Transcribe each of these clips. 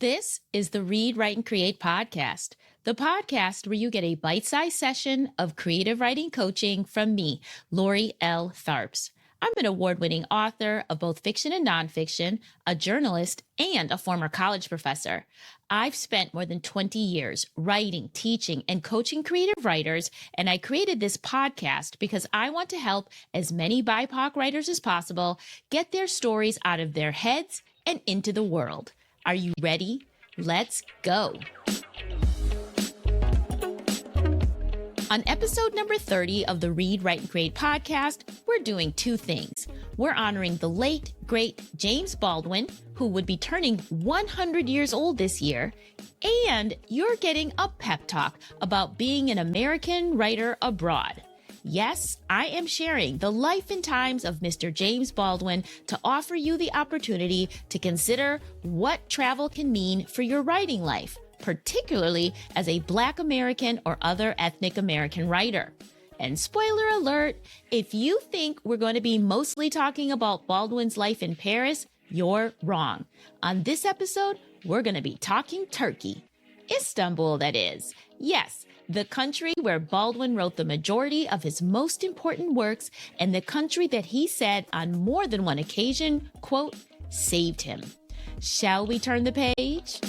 This is the Read, Write, and Create podcast, the podcast where you get a bite-sized session of creative writing coaching from me, Lori L. Tharps. I'm an award-winning author of both fiction and nonfiction, a journalist, and a former college professor. I've spent more than 20 years writing, teaching, and coaching creative writers, and I created this podcast because I want to help as many BIPOC writers as possible get their stories out of their heads and into the world. Are you ready? Let's go. On episode number 30 of the Read, Write, and Create podcast, we're doing two things. We're honoring the late, great James Baldwin, who would be turning 100 years old this year, and you're getting a pep talk about being an American writer abroad. Yes, I am sharing the life and times of Mr. James Baldwin to offer you the opportunity to consider what travel can mean for your writing life, particularly as a Black American or other ethnic American writer. And spoiler alert, if you think we're going to be mostly talking about Baldwin's life in Paris, you're wrong. On this episode, we're going to be talking Turkey. Istanbul, that is. Yes, the country where Baldwin wrote the majority of his most important works, and the country that he said on more than one occasion, quote, saved him. Shall we turn the page?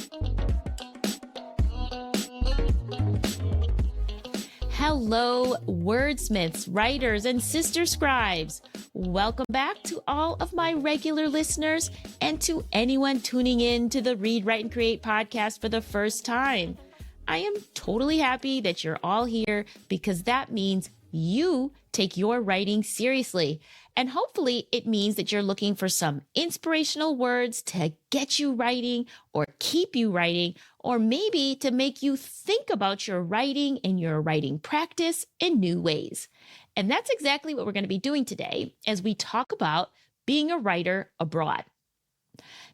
Hello, wordsmiths, writers, and sister scribes. Welcome back to all of my regular listeners and to anyone tuning in to the Read, Write, and Create podcast for the first time. I am totally happy that you're all here because that means you take your writing seriously. And hopefully it means that you're looking for some inspirational words to get you writing or keep you writing, or maybe to make you think about your writing and your writing practice in new ways. And that's exactly what we're going to be doing today as we talk about being a writer abroad.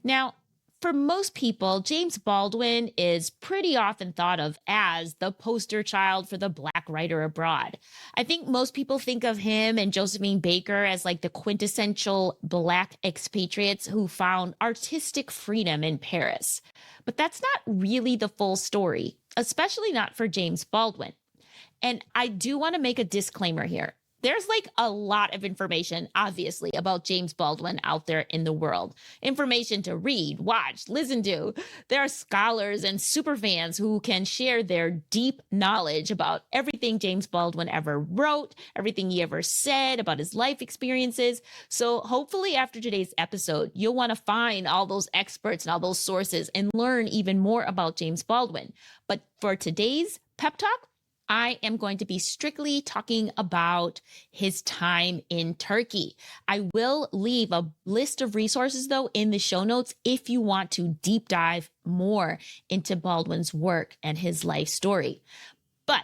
Now, for most people, James Baldwin is pretty often thought of as the poster child for the Black writer abroad. I think most people think of him and Josephine Baker as like the quintessential Black expatriates who found artistic freedom in Paris. But that's not really the full story, especially not for James Baldwin. And I do want to make a disclaimer here. There's like a lot of information, obviously, about James Baldwin out there in the world. Information to read, watch, listen to. There are scholars and superfans who can share their deep knowledge about everything James Baldwin ever wrote, everything he ever said about his life experiences. So hopefully after today's episode, you'll want to find all those experts and all those sources and learn even more about James Baldwin. But for today's pep talk, I am going to be strictly talking about his time in Turkey. I will leave a list of resources, though, in the show notes if you want to deep dive more into Baldwin's work and his life story. But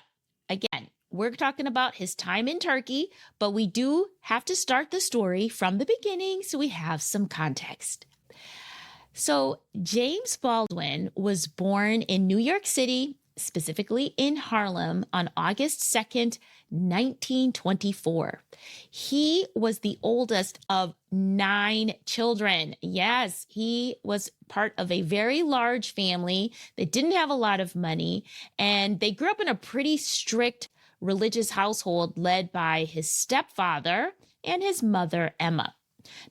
again, we're talking about his time in Turkey, but we do have to start the story from the beginning so we have some context. So James Baldwin was born in New York City, specifically in Harlem, on August 2nd, 1924. He was the oldest of 9 children. Yes, he was part of a very large family that didn't have a lot of money, and they grew up in a pretty strict religious household led by his stepfather and his mother, Emma.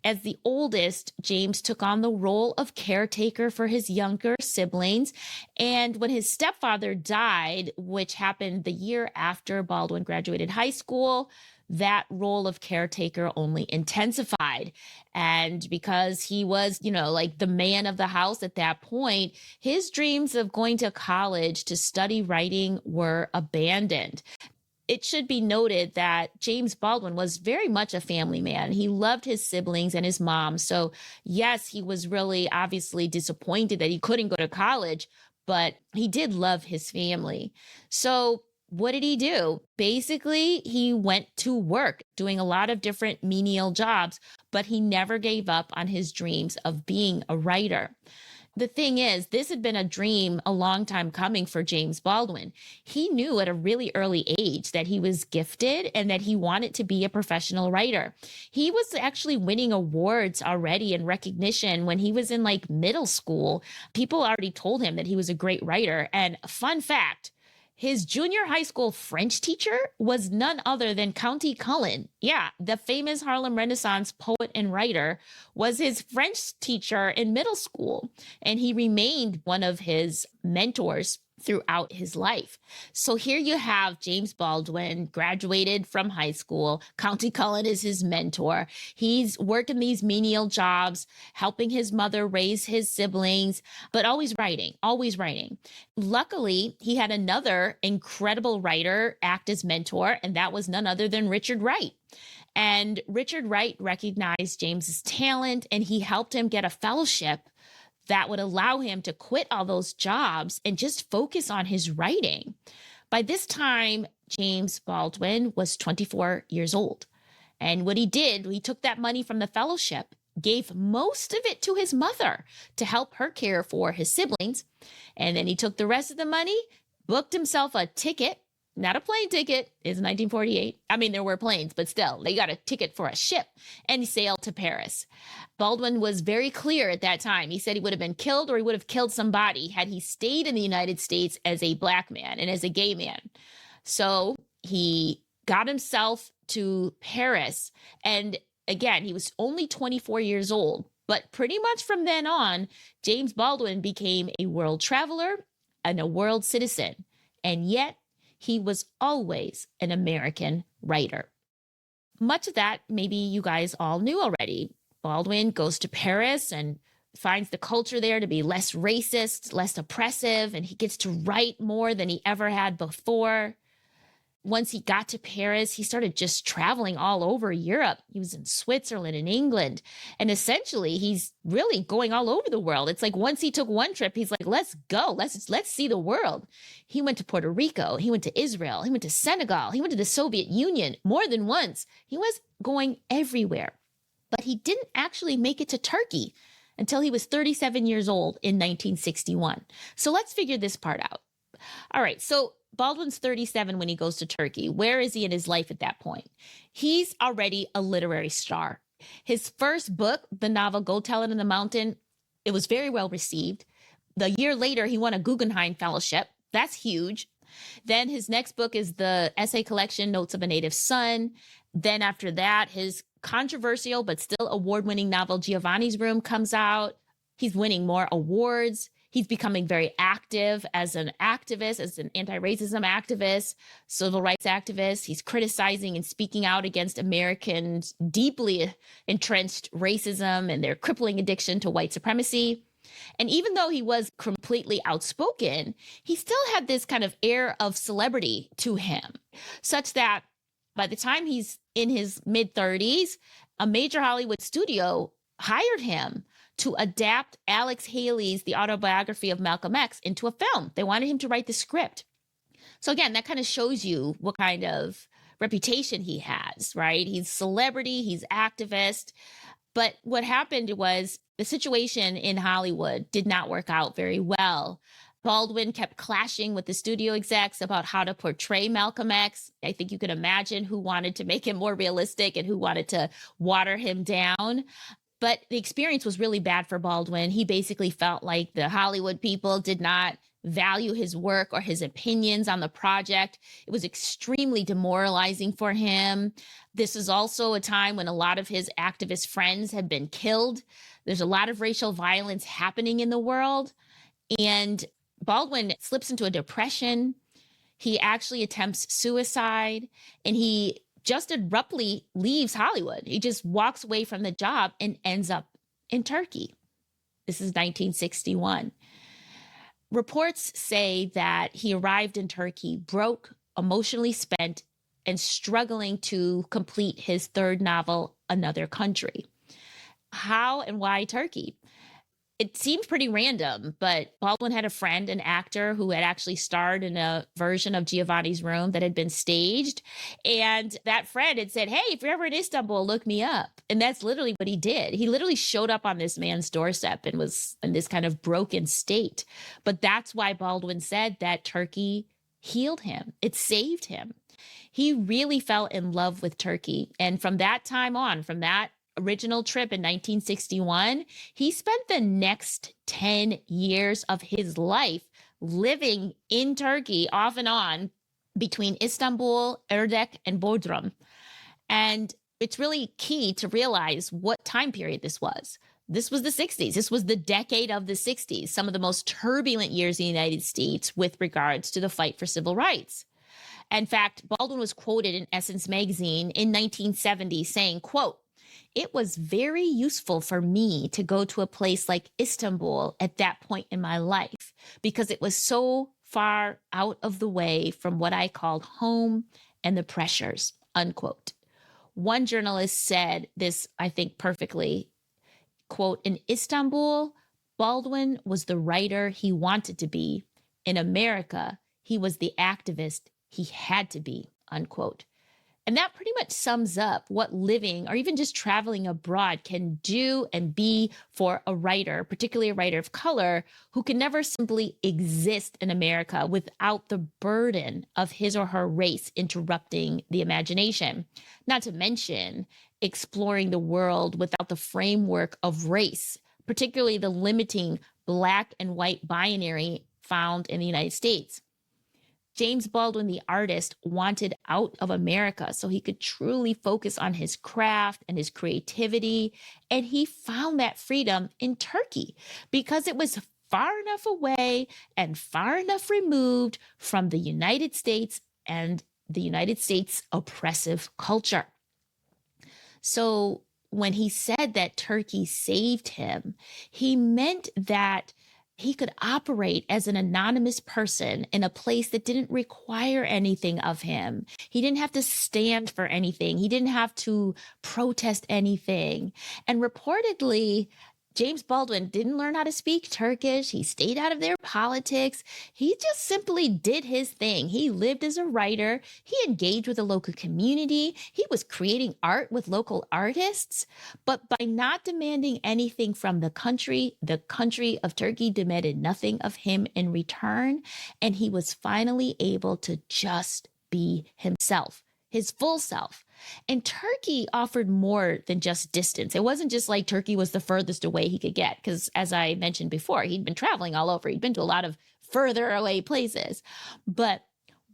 As the oldest, James took on the role of caretaker for his younger siblings. And when his stepfather died, which happened the year after Baldwin graduated high school, that role of caretaker only intensified. And because he was, like the man of the house at that point, his dreams of going to college to study writing were abandoned. It should be noted that James Baldwin was very much a family man. He loved his siblings and his mom. So yes, he was really obviously disappointed that he couldn't go to college, but he did love his family. So what did he do? Basically, he went to work doing a lot of different menial jobs, but he never gave up on his dreams of being a writer. The thing is, this had been a dream a long time coming for James Baldwin. He knew at a really early age that he was gifted and that he wanted to be a professional writer. He was actually winning awards already and recognition when he was in like middle school. People already told him that he was a great writer. And fun fact, his junior high school French teacher was none other than Countee Cullen. Yeah, the famous Harlem Renaissance poet and writer was his French teacher in middle school, and he remained one of his mentors throughout his life. So here you have James Baldwin, graduated from high school. Countee Cullen is his mentor. He's working these menial jobs, helping his mother raise his siblings, but always writing, always writing. Luckily, he had another incredible writer act as mentor, and that was none other than Richard Wright. And Richard Wright recognized James's talent, and he helped him get a fellowship that would allow him to quit all those jobs and just focus on his writing. By this time, James Baldwin was 24 years old. And what he did, he took that money from the fellowship, gave most of it to his mother to help her care for his siblings. And then he took the rest of the money, booked himself a ticket, not a plane ticket, it's 1948. I mean, there were planes, but still, they got a ticket for a ship, and he sailed to Paris. Baldwin was very clear at that time. He said he would have been killed or he would have killed somebody had he stayed in the United States as a Black man and as a gay man. So he got himself to Paris. And again, he was only 24 years old. But pretty much from then on, James Baldwin became a world traveler and a world citizen. And yet, he was always an American writer. Much of that, maybe you guys all knew already. Baldwin goes to Paris and finds the culture there to be less racist, less oppressive, and he gets to write more than he ever had before. Once he got to Paris, he started just traveling all over Europe. He was in Switzerland and England. And essentially, he's really going all over the world. It's like once he took one trip, he's like, let's go. Let's see the world. He went to Puerto Rico. He went to Israel. He went to Senegal. He went to the Soviet Union more than once. He was going everywhere. But he didn't actually make it to Turkey until he was 37 years old in 1961. So let's figure this part out. All right, so Baldwin's 37 when he goes to Turkey. Where is he in his life at that point? He's already a literary star. His first book, the novel Go Tell It in the Mountain, it was very well received. The year later, he won a Guggenheim Fellowship. That's huge. Then his next book is the essay collection, Notes of a Native Son. Then after that, his controversial but still award-winning novel, Giovanni's Room, comes out. He's winning more awards. He's becoming very active as an activist, as an anti-racism activist, civil rights activist. He's criticizing and speaking out against Americans' deeply entrenched racism and their crippling addiction to white supremacy. And even though he was completely outspoken, he still had this kind of air of celebrity to him, such that by the time he's in his mid-30s, a major Hollywood studio hired him to adapt Alex Haley's The Autobiography of Malcolm X into a film. They wanted him to write the script. So again, that kind of shows you what kind of reputation he has, right? He's celebrity, he's activist. But what happened was the situation in Hollywood did not work out very well. Baldwin kept clashing with the studio execs about how to portray Malcolm X. I think you can imagine who wanted to make him more realistic and who wanted to water him down. But the experience was really bad for Baldwin. He basically felt like the Hollywood people did not value his work or his opinions on the project. It was extremely demoralizing for him. This is also a time when a lot of his activist friends had been killed. There's a lot of racial violence happening in the world. And Baldwin slips into a depression. He actually attempts suicide, and he just abruptly leaves Hollywood. He just walks away from the job and ends up in Turkey. This is 1961. Reports say that he arrived in Turkey broke, emotionally spent, and struggling to complete his third novel, Another Country. How and why Turkey? It seemed pretty random, but Baldwin had a friend, an actor, who had actually starred in a version of Giovanni's Room that had been staged. And that friend had said, hey, if you're ever in Istanbul, look me up. And that's literally what he did. He literally showed up on this man's doorstep and was in this kind of broken state. But that's why Baldwin said that Turkey healed him. It saved him. He really fell in love with Turkey. And from that time on, from that original trip in 1961, he spent the next 10 years of his life living in Turkey off and on between Istanbul, Erdek, and Bodrum. And it's really key to realize what time period this was. This was the 60s. This was the decade of the 60s, some of the most turbulent years in the United States with regards to the fight for civil rights. In fact, Baldwin was quoted in Essence magazine in 1970 saying, quote, "It was very useful for me to go to a place like Istanbul at that point in my life because it was so far out of the way from what I called home and the pressures," unquote. One journalist said this, I think, perfectly, quote, "In Istanbul, Baldwin was the writer he wanted to be. In America, he was the activist he had to be," unquote. And that pretty much sums up what living or even just traveling abroad can do and be for a writer, particularly a writer of color, who can never simply exist in America without the burden of his or her race interrupting the imagination. Not to mention exploring the world without the framework of race, particularly the limiting Black and white binary found in the United States. James Baldwin, the artist, wanted out of America so he could truly focus on his craft and his creativity. And he found that freedom in Turkey because it was far enough away and far enough removed from the United States and the United States' oppressive culture. So when he said that Turkey saved him, he meant that he could operate as an anonymous person in a place that didn't require anything of him. He didn't have to stand for anything. He didn't have to protest anything. And reportedly, James Baldwin didn't learn how to speak Turkish. He stayed out of their politics. He just simply did his thing. He lived as a writer. He engaged with the local community. He was creating art with local artists. But by not demanding anything from the country of Turkey demanded nothing of him in return. And he was finally able to just be himself, his full self. And Turkey offered more than just distance. It wasn't just like Turkey was the furthest away he could get, because as I mentioned before, he'd been traveling all over. He'd been to a lot of further away places. But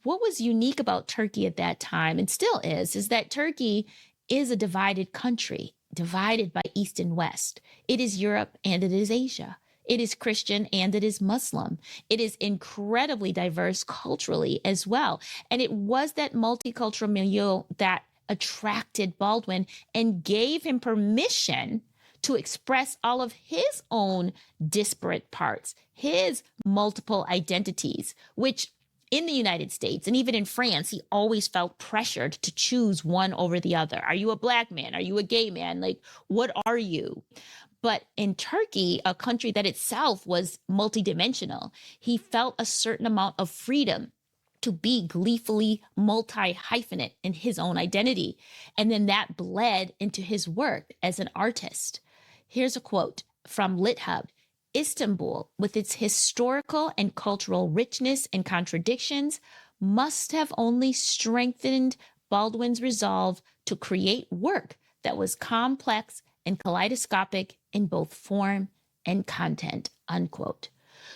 what was unique about Turkey at that time, and still is that Turkey is a divided country, divided by East and West. It is Europe and it is Asia. It is Christian and it is Muslim. It is incredibly diverse culturally as well. And it was that multicultural milieu that attracted Baldwin and gave him permission to express all of his own disparate parts, his multiple identities, which in the United States and even in France, he always felt pressured to choose one over the other. Are you a Black man? Are you a gay man? Like, what are you? But in Turkey, a country that itself was multidimensional, he felt a certain amount of freedom to be gleefully multi-hyphenate in his own identity. And then that bled into his work as an artist. Here's a quote from LitHub. "Istanbul, with its historical and cultural richness and contradictions, must have only strengthened Baldwin's resolve to create work that was complex and kaleidoscopic in both form and content," unquote.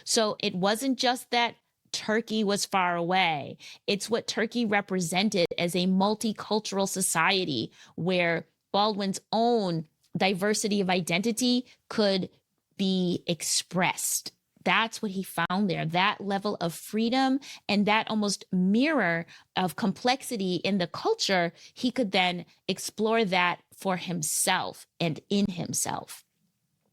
So it wasn't just that Turkey was far away. It's what Turkey represented as a multicultural society where Baldwin's own diversity of identity could be expressed. That's what he found there, that level of freedom and that almost mirror of complexity in the culture. He could then explore that for himself and in himself.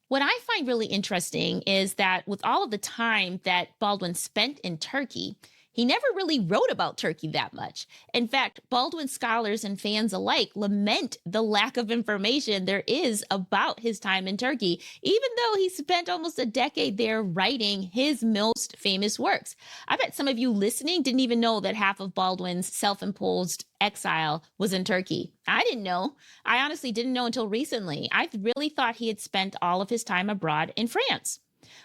What I find really interesting is that with all of the time that Baldwin spent in Turkey, He never really wrote about Turkey that much. In fact, Baldwin scholars and fans alike lament the lack of information there is about his time in Turkey, even though he spent almost a decade there writing his most famous works. I bet some of you listening didn't even know that half of Baldwin's self-imposed exile was in Turkey. I didn't know. I honestly didn't know until recently. I really thought he had spent all of his time abroad in France.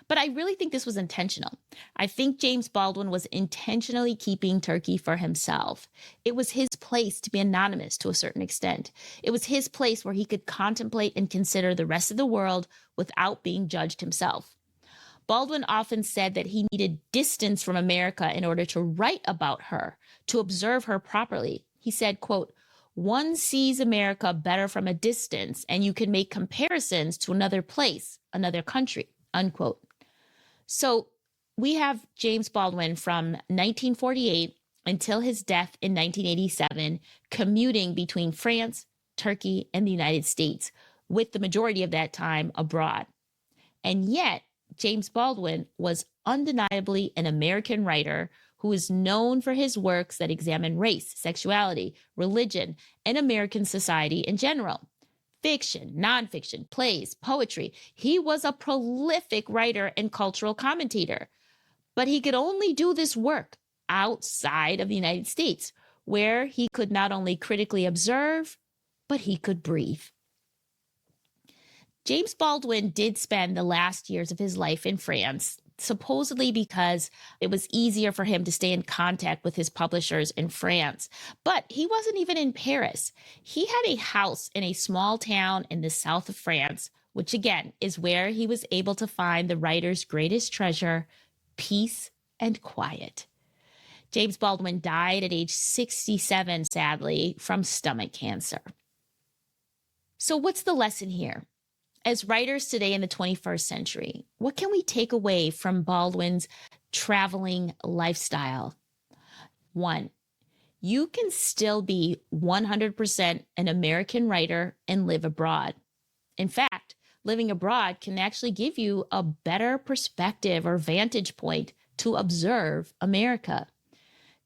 But I really think this was intentional. I think James Baldwin was intentionally keeping Turkey for himself. It was his place to be anonymous to a certain extent. It was his place where he could contemplate and consider the rest of the world without being judged himself. Baldwin often said that he needed distance from America in order to write about her, to observe her properly. He said, quote, "One sees America better from a distance, and you can make comparisons to another place, another country," unquote. So we have James Baldwin from 1948 until his death in 1987, commuting between France, Turkey, and the United States, with the majority of that time abroad. And yet, James Baldwin was undeniably an American writer who is known for his works that examine race, sexuality, religion, and American society in general. Fiction, nonfiction, plays, poetry. He was a prolific writer and cultural commentator. But he could only do this work outside of the United States, where he could not only critically observe, but he could breathe. James Baldwin did spend the last years of his life in France, supposedly because it was easier for him to stay in contact with his publishers in France. But he wasn't even in Paris. He had a house in a small town in the south of France, which again is where he was able to find the writer's greatest treasure, peace and quiet. James Baldwin died at age 67, sadly, from stomach cancer. So what's the lesson here? As writers today in the 21st century, what can we take away from Baldwin's traveling lifestyle? One, you can still be 100% an American writer and live abroad. In fact, living abroad can actually give you a better perspective or vantage point to observe America.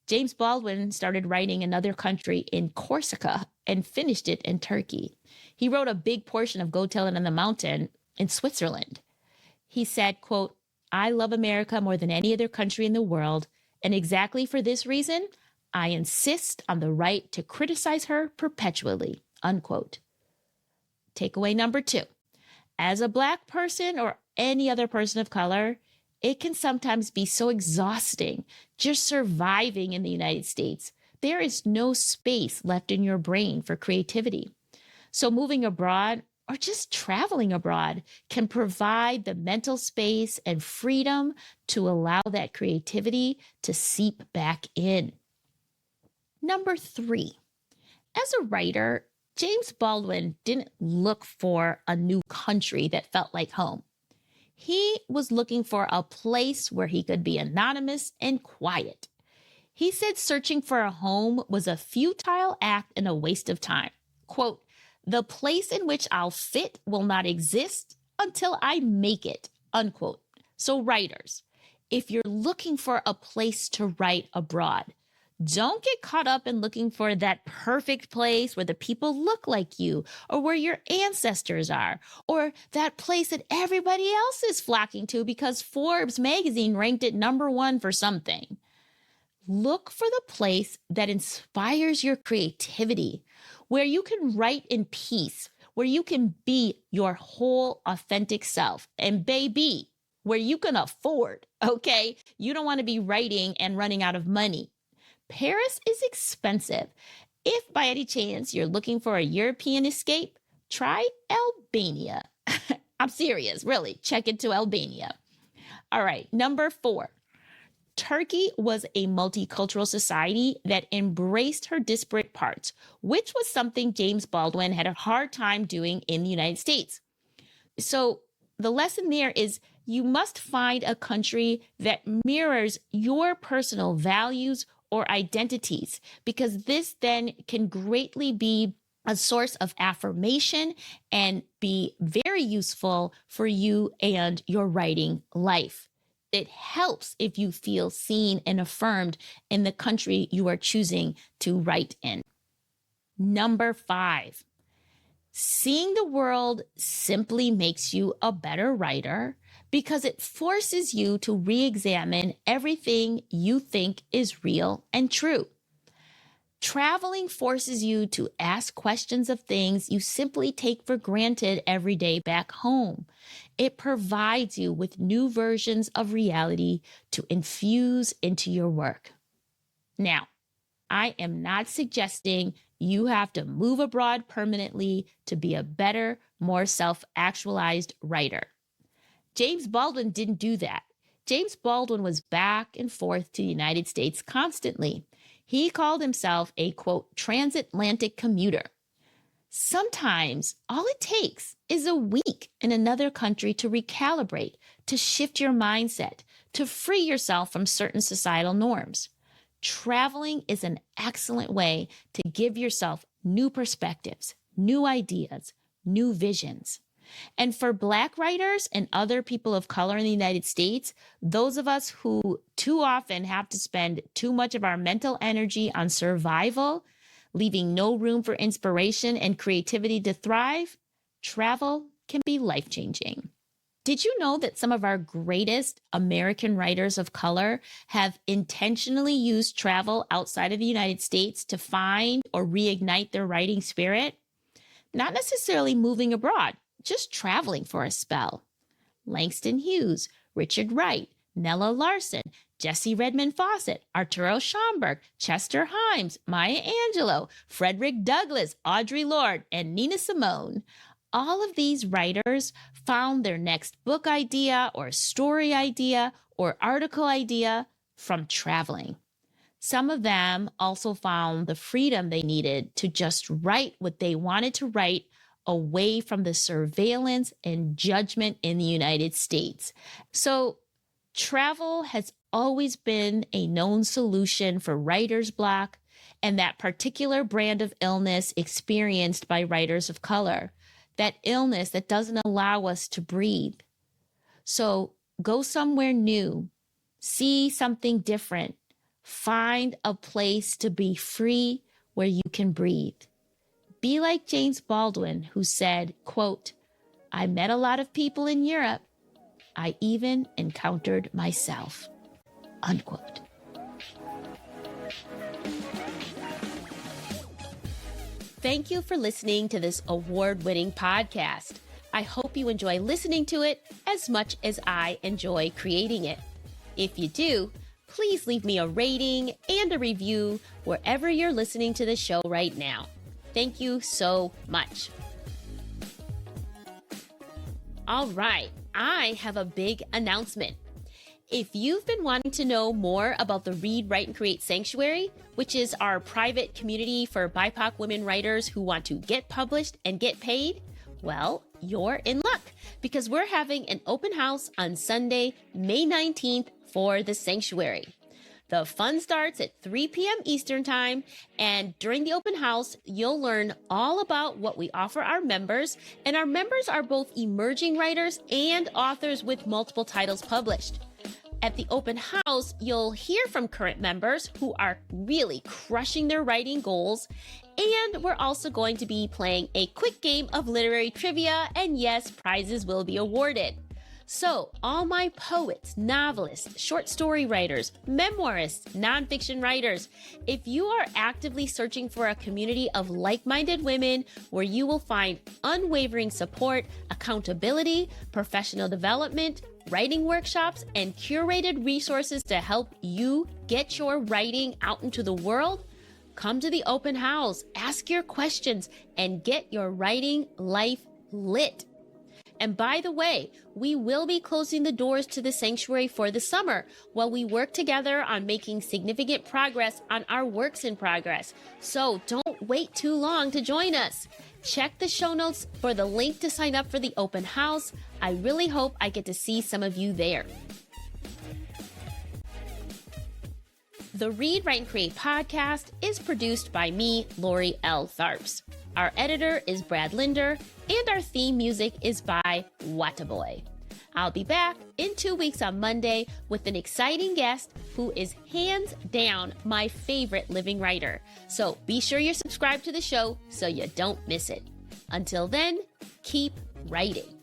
James Baldwin started writing another country in Corsica and finished it in Turkey. He wrote a big portion of Go Tell It on the Mountain in Switzerland. He said, quote, "I love America more than any other country in the world, and exactly for this reason, I insist on the right to criticize her perpetually," unquote. Takeaway number 2. As a Black person or any other person of color, it can sometimes be so exhausting just surviving in the United States. There is no space left in your brain for creativity. So moving abroad or just traveling abroad can provide the mental space and freedom to allow that creativity to seep back in. Number 3, as a writer, James Baldwin didn't look for a new country that felt like home. He was looking for a place where he could be anonymous and quiet. He said searching for a home was a futile act and a waste of time. Quote, "The place in which I'll fit will not exist until I make it," unquote. So writers, if you're looking for a place to write abroad, don't get caught up in looking for that perfect place where the people look like you or where your ancestors are or that place that everybody else is flocking to because Forbes magazine ranked it #1 for something. Look for the place that inspires your creativity, where you can write in peace, where you can be your whole authentic self, and baby, where you can afford, okay? You don't want to be writing and running out of money. Paris is expensive. If by any chance you're looking for a European escape, try Albania. I'm serious, really. Check into Albania. All right, number 4. Turkey was a multicultural society that embraced her disparate parts, which was something James Baldwin had a hard time doing in the United States. So the lesson there is you must find a country that mirrors your personal values or identities, because this then can greatly be a source of affirmation and be very useful for you and your writing life. It helps if you feel seen and affirmed in the country you are choosing to write in. Number 5, seeing the world simply makes you a better writer because it forces you to re-examine everything you think is real and true. Traveling forces you to ask questions of things you simply take for granted every day back home. It provides you with new versions of reality to infuse into your work. Now, I am not suggesting you have to move abroad permanently to be a better, more self-actualized writer. James Baldwin didn't do that. James Baldwin was back and forth to the United States constantly. He called himself a, quote, transatlantic commuter. Sometimes all it takes is a week in another country to recalibrate, to shift your mindset, to free yourself from certain societal norms. Traveling is an excellent way to give yourself new perspectives, new ideas, new visions. And for Black writers and other people of color in the United States, those of us who too often have to spend too much of our mental energy on survival, leaving no room for inspiration and creativity to thrive, travel can be life-changing. Did you know that some of our greatest American writers of color have intentionally used travel outside of the United States to find or reignite their writing spirit? Not necessarily moving abroad, just traveling for a spell. Langston Hughes, Richard Wright, Nella Larson, Jesse Redmond Fawcett, Arturo Schomburg, Chester Himes, Maya Angelou, Frederick Douglass, Audre Lorde, and Nina Simone. All of these writers found their next book idea or story idea or article idea from traveling. Some of them also found the freedom they needed to just write what they wanted to write away from the surveillance and judgment in the United States. So travel has always been a known solution for writer's block and that particular brand of illness experienced by writers of color, that illness that doesn't allow us to breathe. So go somewhere new, see something different, find a place to be free where you can breathe. Be like James Baldwin, who said, quote, I met a lot of people in Europe. I even encountered myself, unquote. Thank you for listening to this award-winning podcast. I hope you enjoy listening to it as much as I enjoy creating it. If you do, please leave me a rating and a review wherever you're listening to the show right now. Thank you so much. All right, I have a big announcement. If you've been wanting to know more about the Read, Write, and Create Sanctuary, which is our private community for BIPOC women writers who want to get published and get paid, well, you're in luck because we're having an open house on Sunday, May 19th for the Sanctuary. The fun starts at 3 p.m. Eastern Time, and during the open house, you'll learn all about what we offer our members, and our members are both emerging writers and authors with multiple titles published. At the open house, you'll hear from current members who are really crushing their writing goals, and we're also going to be playing a quick game of literary trivia, and yes, prizes will be awarded. So, all my poets, novelists, short story writers, memoirists, nonfiction writers, if you are actively searching for a community of like-minded women where you will find unwavering support, accountability, professional development, writing workshops, and curated resources to help you get your writing out into the world, come to the open house, ask your questions, and get your writing life lit. And by the way, we will be closing the doors to the sanctuary for the summer while we work together on making significant progress on our works in progress. So don't wait too long to join us. Check the show notes for the link to sign up for the open house. I really hope I get to see some of you there. The Read, Write, and Create podcast is produced by me, Lori L. Tharps. Our editor is Brad Linder, and our theme music is by Wataboy. I'll be back in 2 weeks on Monday with an exciting guest who is hands down my favorite living writer. So be sure you're subscribed to the show so you don't miss it. Until then, keep writing.